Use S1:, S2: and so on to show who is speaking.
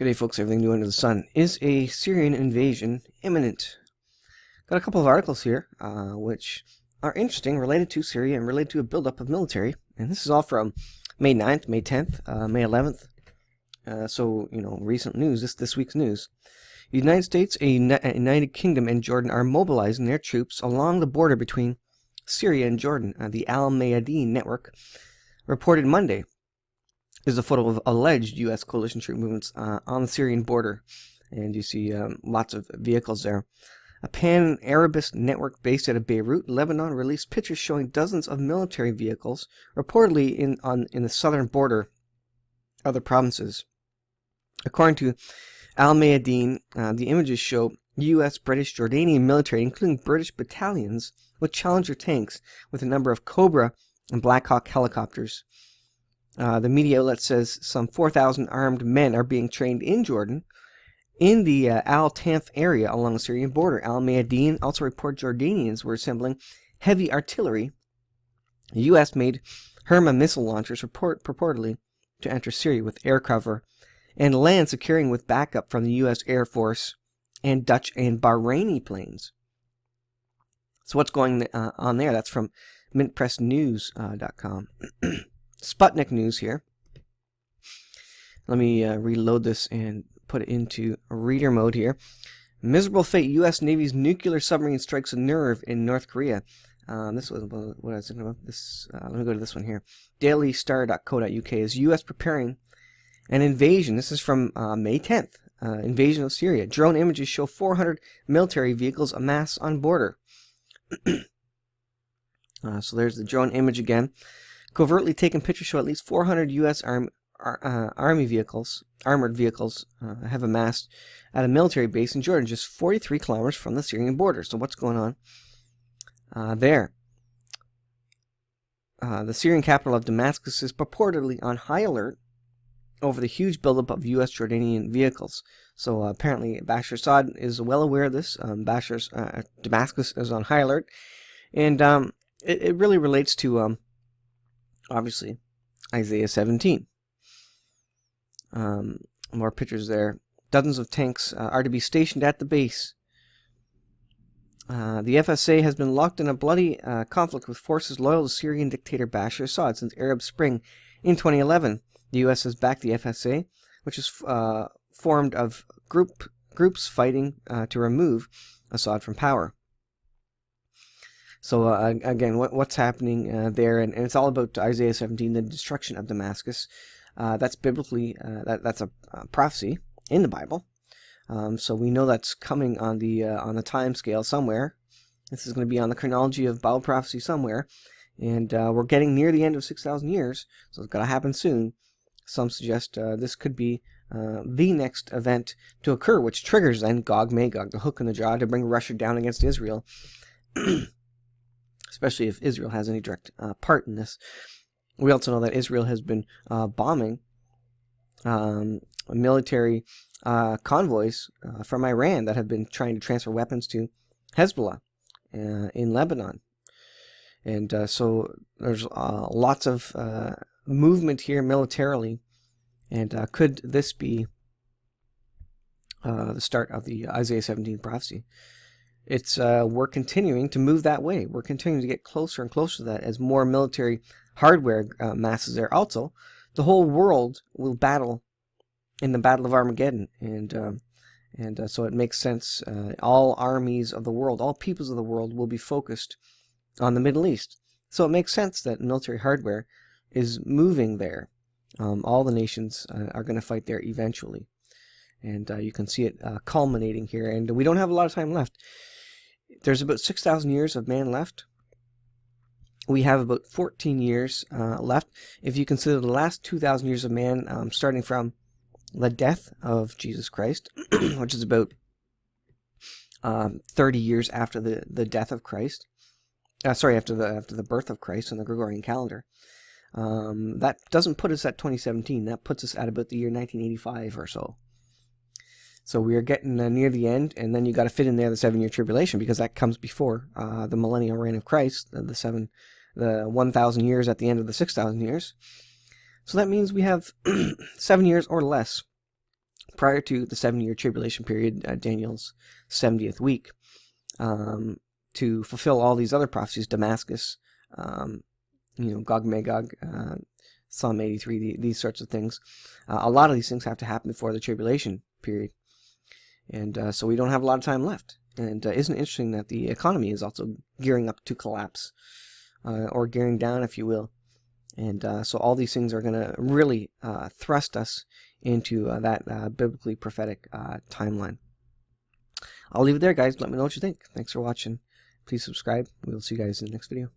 S1: G'day folks, everything new under the sun. Is a Syrian invasion imminent? Got a couple of articles here, which are interesting, related to Syria and related to a buildup of military. And this is all from May 9th, May 10th, May 11th. So, recent news, this week's news. The United States, United Kingdom, and Jordan are mobilizing their troops along the border between Syria and Jordan. The Al Mayadeen network reported Monday. There's a photo of alleged U.S. coalition troop movements on the Syrian border, and you see lots of vehicles there. A pan-Arabist network based out of Beirut, Lebanon, released pictures showing dozens of military vehicles, reportedly in the southern border of the provinces. According to Al Mayadeen, the images show U.S., British, Jordanian military, including British battalions with Challenger tanks, with a number of Cobra and Black Hawk helicopters. The media outlet says some 4,000 armed men are being trained in Jordan in the Al-Tanf area along the Syrian border. Al Mayadeen also reported Jordanians were assembling heavy artillery. The U.S. made Herma missile launchers purportedly to enter Syria with air cover and land securing with backup from the U.S. Air Force and Dutch and Bahraini planes. So what's going on there? That's from mintpressnews.com. Sputnik news here. Let me reload this and put it into reader mode here. Miserable fate. U.S. Navy's nuclear submarine strikes a nerve in North Korea. This was what I was thinking about. This. Let me go to this one here. dailystar.co.uk. Is U.S. preparing an invasion? This is from May 10th. Invasion of Syria. Drone images show 400 military vehicles amassed on border. So there's the drone image again. Covertly taken pictures show at least 400 U.S. armored vehicles have amassed at a military base in Jordan, just 43 kilometers from the Syrian border. So what's going on there? The Syrian capital of Damascus is purportedly on high alert over the huge buildup of U.S. Jordanian vehicles. So apparently Bashar Assad is well aware of this. Damascus is on high alert. And it really relates to... obviously, Isaiah 17. More pictures there. Dozens of tanks are to be stationed at the base. The FSA has been locked in a bloody conflict with forces loyal to Syrian dictator Bashar Assad since Arab Spring in 2011. The U.S. has backed the FSA, which is formed of groups fighting to remove Assad from power. So again, what's happening there, and it's all about Isaiah 17, the destruction of Damascus. That's biblically, that's a prophecy in the Bible. So we know that's coming on the time scale somewhere. This is going to be on the chronology of Bible prophecy somewhere, and we're getting near the end of 6,000 years, so it's got to happen soon. Some suggest this could be the next event to occur, which triggers then Gog Magog, the hook in the jaw to bring Russia down against Israel. Especially if Israel has any direct part in this. We also know that Israel has been bombing military convoys from Iran that have been trying to transfer weapons to Hezbollah in Lebanon. And so there's lots of movement here militarily. And could this be the start of the Isaiah 17 prophecy? It's we're continuing to move that way. We're continuing to get closer and closer to that as more military hardware masses there. Also, the whole world will battle in the Battle of Armageddon, and so it makes sense. All armies of the world, all peoples of the world, will be focused on the Middle East. So it makes sense that military hardware is moving there. All the nations are going to fight there eventually, and you can see it culminating here. And we don't have a lot of time left. There's about 6,000 years of man left. We have about 14 years left. If you consider the last 2,000 years of man, starting from the death of Jesus Christ, which is about 30 years after the death of Christ. After the birth of Christ on the Gregorian calendar. That doesn't put us at 2017. That puts us at about the year 1985 or so. So we are getting near the end, and then you got to fit in there the 7-year tribulation, because that comes before the millennial reign of Christ, the 1,000 years at the end of the 6,000 years. So that means we have 7 years or less prior to the 7-year tribulation period, Daniel's 70th week, to fulfill all these other prophecies, Damascus, Gog Magog, Psalm 83, these sorts of things. A lot of these things have to happen before the tribulation period. And so we don't have a lot of time left. And isn't it interesting that the economy is also gearing up to collapse, or gearing down, if you will. And so all these things are going to really thrust us into that biblically prophetic timeline. I'll leave it there, guys. Let me know what you think. Thanks for watching. Please subscribe. We'll see you guys in the next video.